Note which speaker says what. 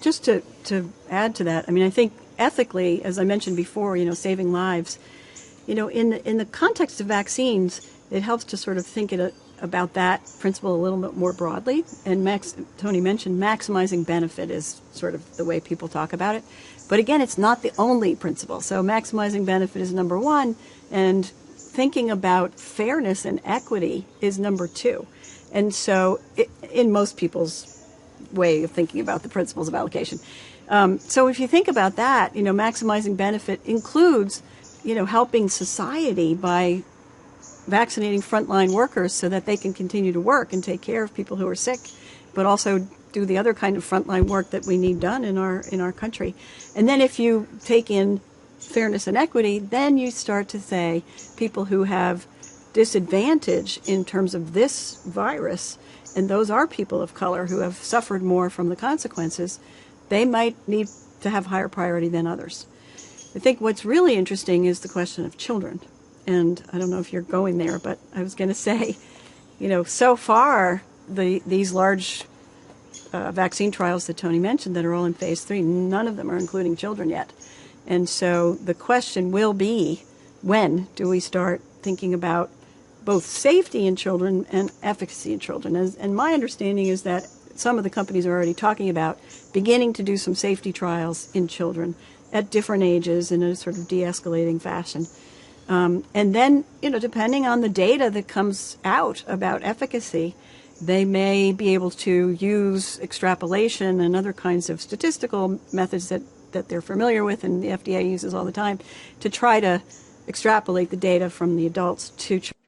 Speaker 1: just to add to that, I mean, I think ethically, as I mentioned before, saving lives, in the context of vaccines, it helps to sort of think about that principle a little bit more broadly. And Tony mentioned maximizing benefit is sort of the way people talk about it. But again, it's not the only principle. So maximizing benefit is number one, and thinking about fairness and equity is number two. And so in most people's way of thinking about the principles of allocation. So if you think about that, maximizing benefit includes, helping society by vaccinating frontline workers so that they can continue to work and take care of people who are sick, but also do the other kind of frontline work that we need done in our country. And then if you take in fairness and equity, then you start to say people who have disadvantage in terms of this virus, and those are people of color who have suffered more from the consequences, they might need to have higher priority than others. I think what's really interesting is the question of children. And I don't know if you're going there, but I was going to say, so far, these large vaccine trials that Tony mentioned that are all in phase 3, none of them are including children yet. And so the question will be, when do we start thinking about both safety in children and efficacy in children? And my understanding is that some of the companies are already talking about beginning to do some safety trials in children at different ages in a sort of de-escalating fashion. And then, depending on the data that comes out about efficacy, they may be able to use extrapolation and other kinds of statistical methods that they're familiar with and the FDA uses all the time to try to extrapolate the data from the adults to children.